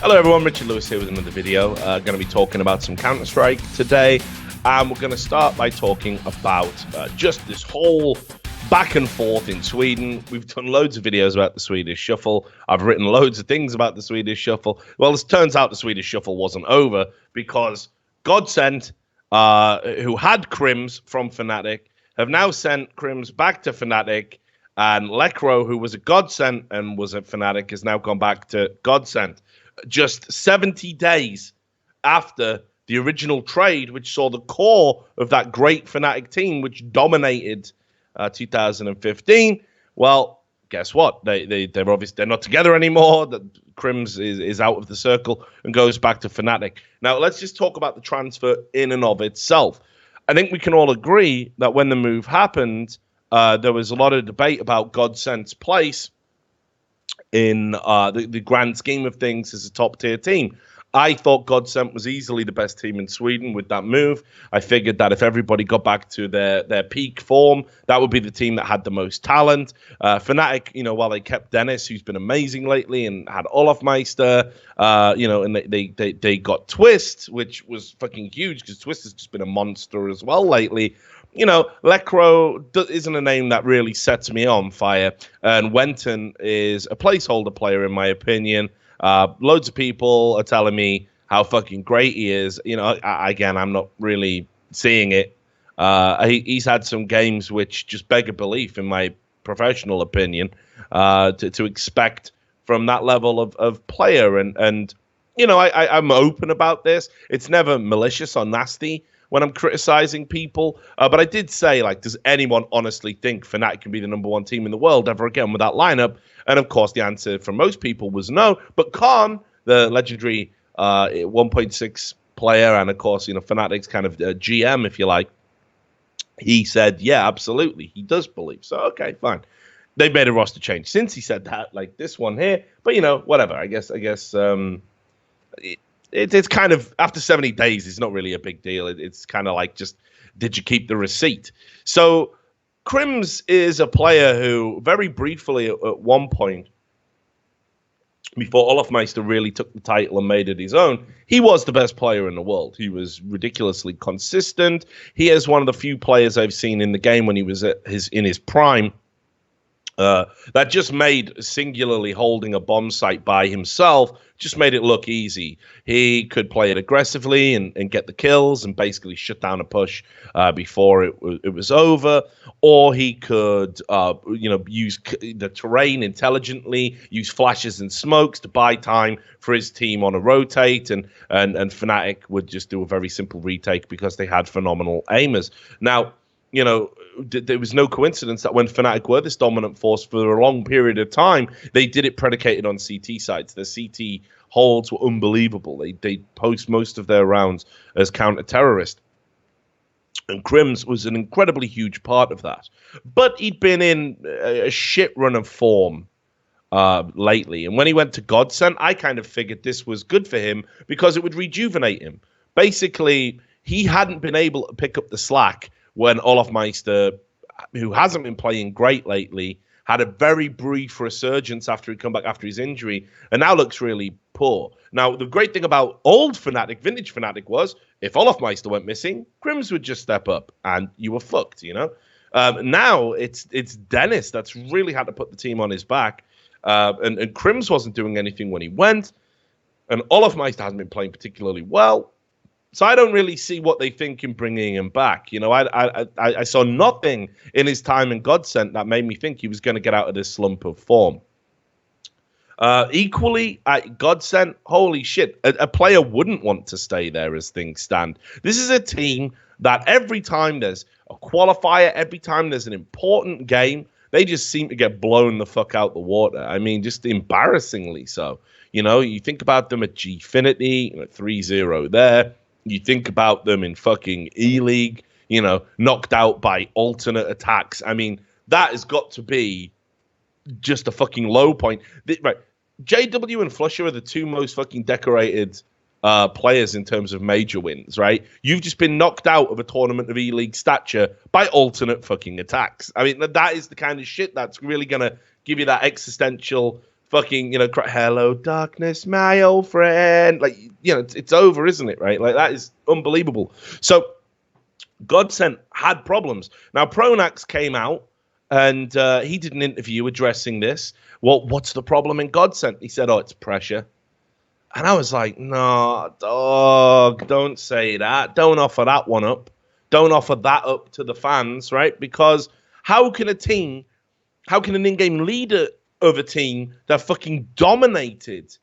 Hello everyone, Richard Lewis here with another video. Going to be talking about some Counter-Strike today, and we're going to start by talking about just this whole back and forth in Sweden. We've done loads of videos about the Swedish Shuffle. I've written loads of things about the Swedish Shuffle. Well, it turns out the Swedish Shuffle wasn't over because Godsent, who had Krimz from Fnatic, have now sent Krimz back to Fnatic, and Lekro, who was a Godsent and was at Fnatic, has now gone back to Godsent. Just 70 days after the original trade, which saw the core of that great Fnatic team, which dominated 2015. Well, guess what? They're obviously they're not together anymore. The Krimz is out of the circle and goes back to Fnatic. Now, let's just talk about the transfer in and of itself. I think we can all agree that when the move happened, there was a lot of debate about Godsent's place in the grand scheme of things as a top-tier team. I thought Godsent was easily the best team in Sweden with that move. I figured that if everybody got back to their peak form, that would be the team that had the most talent. Fnatic, while they kept Dennis, who's been amazing lately, and had Olofmeister, and they got Twist, which was fucking huge because Twist has just been a monster as well lately. Lekro isn't a name that really sets me on fire, and Wenton is a placeholder player in my opinion. Loads of people are telling me how fucking great he is. Again, I'm not really seeing it. He's had some games which just beg a belief, in my professional opinion, to expect from that level of player. And I'm open about this. It's never malicious or nasty when I'm criticizing people. But I did say, does anyone honestly think Fnatic can be the #1 team in the world ever again with that lineup? And of course, the answer from most people was no. But Khan, the legendary 1.6 player, and of course, Fnatic's kind of GM, if you like, he said, yeah, absolutely. He does believe. So, okay, fine. They've made a roster change since he said that, like this one here. But, whatever. I guess it's kind of, after 70 days, it's not really a big deal. It's kind of like just, did you keep the receipt? So Krimz is a player who very briefly at one point, before Olofmeister really took the title and made it his own, he was the best player in the world. He was ridiculously consistent. He is one of the few players I've seen in the game when he was in his prime, that just made singularly holding a bomb site by himself just made it look easy. He could play it aggressively and get the kills and basically shut down a push before it was over, or he could use the terrain intelligently, use flashes and smokes to buy time for his team on a rotate, and Fnatic would just do a very simple retake because they had phenomenal aimers. Now, there was no coincidence that when Fnatic were this dominant force for a long period of time, they did it predicated on CT sites. The CT holds were unbelievable. They post most of their rounds as counter-terrorist. And Krimz was an incredibly huge part of that. But he'd been in a shit run of form lately. And when he went to Godsent, I kind of figured this was good for him because it would rejuvenate him. Basically, he hadn't been able to pick up the slack when Olofmeister, who hasn't been playing great lately, had a very brief resurgence after he'd come back after his injury, and now looks really poor. Now, the great thing about old Fnatic, vintage Fnatic, was if Olofmeister went missing, Krimz would just step up, and you were fucked, Now, it's Dennis that's really had to put the team on his back, and Krimz wasn't doing anything when he went, and Olofmeister hasn't been playing particularly well. So I don't really see what they think in bringing him back. I saw nothing in his time in Godsent that made me think he was going to get out of this slump of form. Equally, at Godsent, holy shit, a player wouldn't want to stay there as things stand. This is a team that every time there's a qualifier, every time there's an important game, they just seem to get blown the fuck out the water. I mean, just embarrassingly so. You think about them at Gfinity, 3-0 there. You think about them in fucking E-League, knocked out by alternate attacks. I mean, that has got to be just a fucking low point. Right, JW and Flusher are the two most fucking decorated players in terms of major wins, right? You've just been knocked out of a tournament of E-League stature by alternate fucking attacks. I mean, that is the kind of shit that's really going to give you that existential fucking, hello darkness, my old friend. Like, it's over, isn't it? Right? Like, that is unbelievable. So Godsent had problems. Now, Pronax came out and he did an interview addressing this. Well, what's the problem in Godsent? He said, it's pressure. And I was like, no, dog, don't say that. Don't offer that one up. Don't offer that up to the fans, right? Because how can an in-game leader of a team that fucking dominated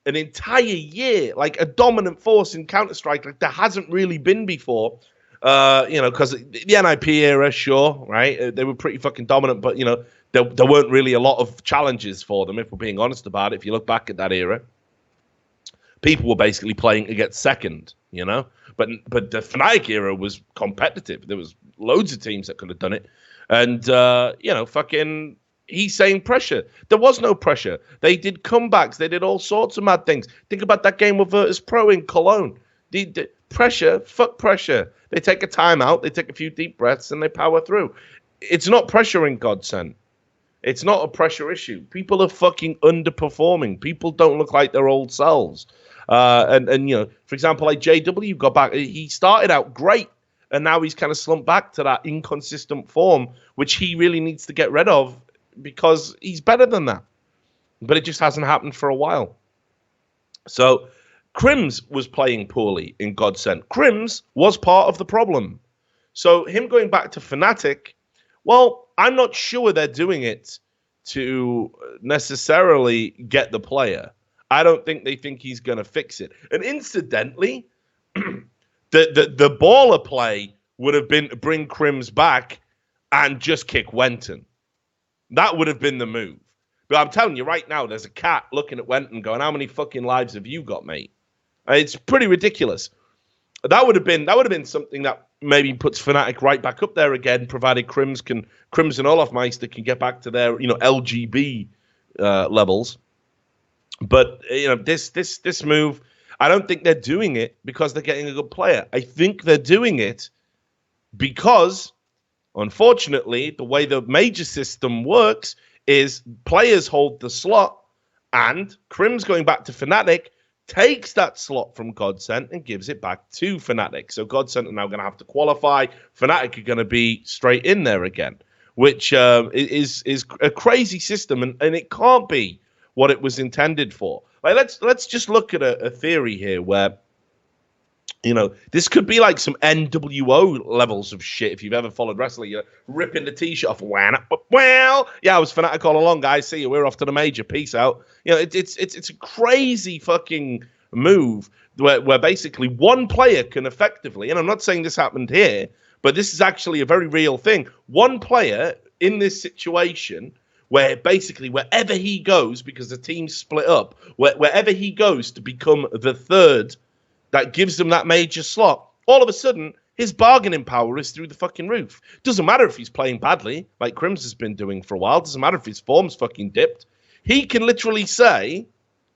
an entire year, like a dominant force in Counter-Strike, like there hasn't really been before, because the NIP era, sure, right? They were pretty fucking dominant, but, there weren't really a lot of challenges for them, if we're being honest about it. If you look back at that era, people were basically playing against second, But the Fnatic era was competitive. There was loads of teams that could have done it. And, fucking, he's saying pressure. There was no pressure. They did comebacks. They did all sorts of mad things. Think about that game with Virtus Pro in Cologne. The pressure, fuck pressure. They take a timeout, they take a few deep breaths, and they power through. It's not pressure in Godsent. It's not a pressure issue. People are fucking underperforming. People don't look like their old selves. And for example, like JW got back. He started out great, and now he's kind of slumped back to that inconsistent form, which he really needs to get rid of because he's better than that. But it just hasn't happened for a while. So Krimz was playing poorly in Godsent. Krimz was part of the problem. So him going back to Fnatic, well, I'm not sure they're doing it to necessarily get the player. I don't think they think he's going to fix it. And incidentally, the baller play would have been to bring Krimz back and just kick Wenton. That would have been the move. But I'm telling you right now, there's a cat looking at Wenton going, how many fucking lives have you got, mate? It's pretty ridiculous. That would have been something that maybe puts Fnatic right back up there again, provided Krimz and Olofmeister can get back to their LGB levels. But this move, I don't think they're doing it because they're getting a good player. I think they're doing it because, unfortunately, the way the major system works is players hold the slot, and Krimz going back to Fnatic takes that slot from Godsent and gives it back to Fnatic. So Godsent are now going to have to qualify. Fnatic are going to be straight in there again, which is a crazy system, and it can't be what it was intended for. Like, let's just look at a theory here where, this could be like some NWO levels of shit. If you've ever followed wrestling, you're ripping the t-shirt off. Well, yeah, I was Fnatic all along, guys. See you. We're off to the major. Peace out. It's a crazy fucking move where basically one player can effectively, and I'm not saying this happened here, but this is actually a very real thing. One player in this situation where basically wherever he goes, because the team's split up, wherever he goes to become the third that gives them that major slot, all of a sudden, his bargaining power is through the fucking roof. Doesn't matter if he's playing badly, like Krimz has been doing for a while. Doesn't matter if his form's fucking dipped. He can literally say,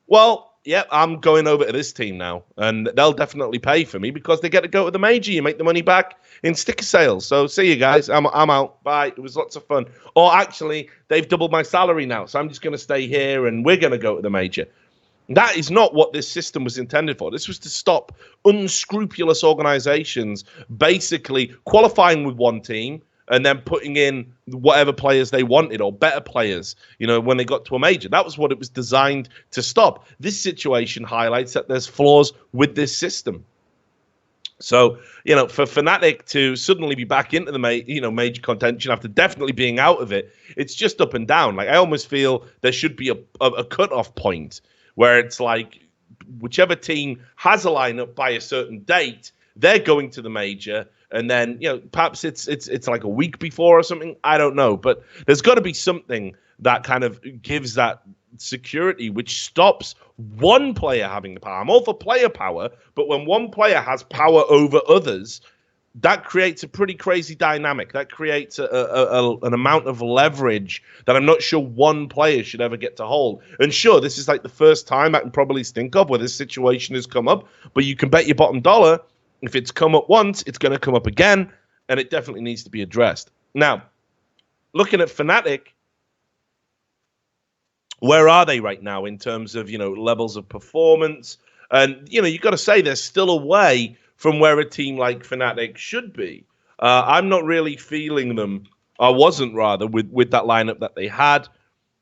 well, yeah, I'm going over to this team now, and they'll definitely pay for me because they get to go to the major. You make the money back in sticker sales. So see you guys. I'm out. Bye. It was lots of fun. Or actually, they've doubled my salary now, so I'm just going to stay here, and we're going to go to the major. That is not what this system was intended for. This was to stop unscrupulous organizations basically qualifying with one team and then putting in whatever players they wanted or better players, when they got to a major. That was what it was designed to stop. This situation highlights that there's flaws with this system. So, for Fnatic to suddenly be back into the major contention after definitely being out of it, it's just up and down. Like, I almost feel there should be a cutoff point where it's like whichever team has a lineup by a certain date, they're going to the major, and then perhaps it's like a week before or something. I don't know, but there's got to be something that kind of gives that security, which stops one player having the power. I'm all for player power, but when one player has power over others, that creates a pretty crazy dynamic. That creates an amount of leverage that I'm not sure one player should ever get to hold. And sure, this is like the first time I can probably think of where this situation has come up, but you can bet your bottom dollar, if it's come up once, it's going to come up again, and it definitely needs to be addressed. Now, looking at Fnatic, where are they right now in terms of, levels of performance? And, you've got to say they're still away from where a team like Fnatic should be. I'm not really feeling them. I wasn't, rather, with that lineup that they had.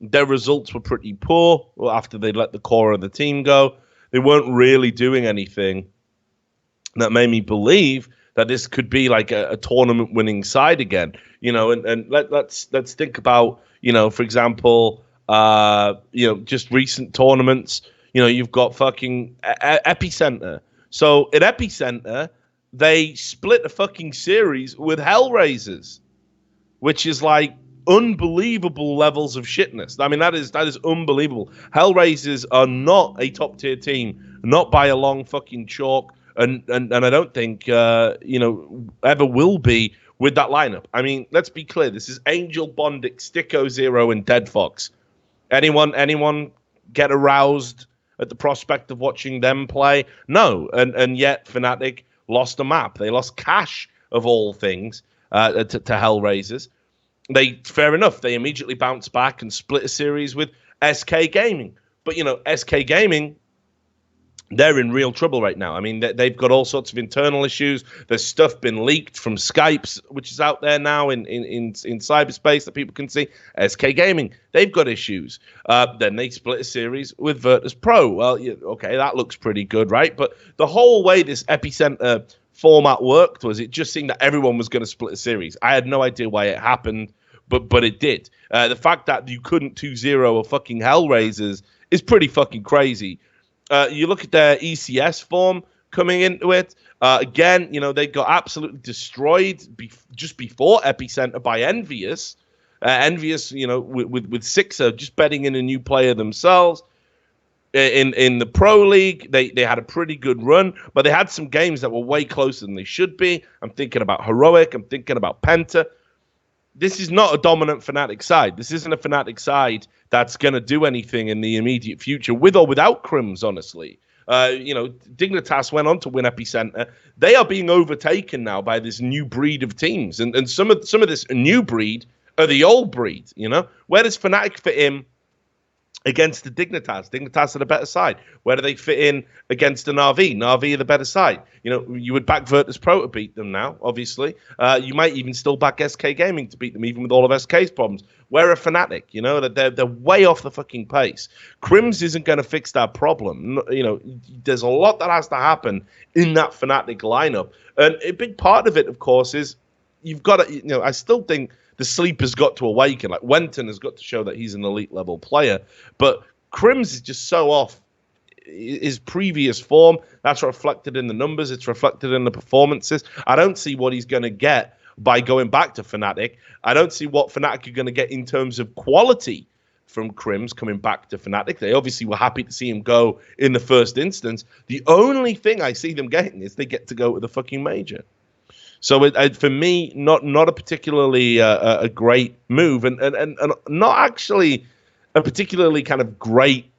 Their results were pretty poor after they let the core of the team go. They weren't really doing anything that made me believe that this could be like a tournament-winning side again. And let's think about, for example, just recent tournaments. You've got fucking Epicenter. So at Epicenter, they split a fucking series with Hellraisers, which is like unbelievable levels of shitness. I mean, that is unbelievable. Hellraisers are not a top tier team, not by a long fucking chalk, and I don't think ever will be with that lineup. I mean, let's be clear. This is Angel, Bondic, Sticko Zero, and Dead Fox. Anyone get aroused at the prospect of watching them play? No, and yet Fnatic lost a map. They lost Cash of all things to Hellraisers. Fair enough. They immediately bounced back and split a series with SK Gaming. But SK Gaming, they're in real trouble right now. I mean, they've got all sorts of internal issues. There's stuff been leaked from Skype's, which is out there now in cyberspace that people can see. SK Gaming, they've got issues. Then they split a series with Virtus Pro. Well, okay, that looks pretty good, right? But the whole way this Epicenter format worked was it just seemed that everyone was going to split a series. I had no idea why it happened, but it did. The fact that you couldn't 2-0 a fucking Hellraisers is pretty fucking crazy. You look at their ECS form coming into it. Again, they got absolutely destroyed just before Epicenter by Envious. Envious, with Sixer just betting in a new player themselves. In the Pro League, they had a pretty good run, but they had some games that were way closer than they should be. I'm thinking about Heroic. I'm thinking about Penta. This is not a dominant Fnatic side. This isn't a Fnatic side that's going to do anything in the immediate future, with or without Krimz, honestly. Dignitas went on to win Epicenter. They are being overtaken now by this new breed of teams. And some of this new breed are the old breed, Where does Fnatic fit in against the Dignitas? Dignitas are the better side. Where do they fit in against an RV? Na'Vi are the better side. You would back Virtus Pro to beat them now, obviously. You might even still back SK Gaming to beat them, even with all of SK's problems. Where are Fnatic? They're way off the fucking pace. Krimz isn't going to fix that problem. There's a lot that has to happen in that Fnatic lineup. And a big part of it, of course, is you've got to, I still think the sleep has got to awaken. Like, Wenton has got to show that he's an elite level player. But Krimz is just so off his previous form. That's reflected in the numbers. It's reflected in the performances. I don't see what he's going to get by going back to Fnatic. I don't see what Fnatic are going to get in terms of quality from Krimz coming back to Fnatic. They obviously were happy to see him go in the first instance. The only thing I see them getting is they get to go to the fucking major. So for me, not a particularly a great move, and not actually a particularly kind of great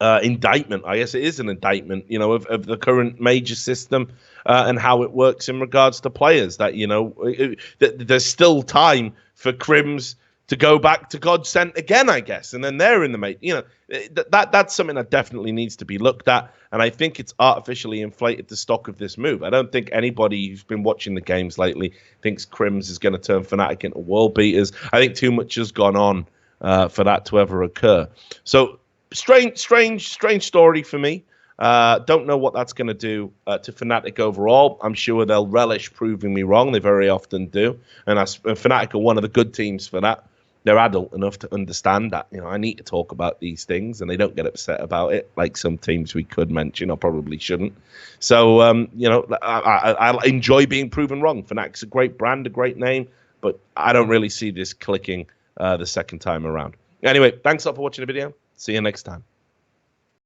indictment. I guess it is an indictment, of the current major system and how it works in regards to players. That there's still time for Krimz to go back to Godsent again, I guess, and then they're in the mate. That's something that definitely needs to be looked at, and I think it's artificially inflated the stock of this move. I don't think anybody who's been watching the games lately thinks Krimz is going to turn Fnatic into world beaters. I think too much has gone on for that to ever occur. So strange story for me. Don't know what that's going to do to Fnatic overall. I'm sure they'll relish proving me wrong. They very often do, and Fnatic are one of the good teams for that. They're adult enough to understand that, I need to talk about these things, and they don't get upset about it like some teams we could mention or probably shouldn't. So, I enjoy being proven wrong. Fnatic's a great brand, a great name, but I don't really see this clicking the second time around. Anyway, thanks a lot for watching the video. See you next time.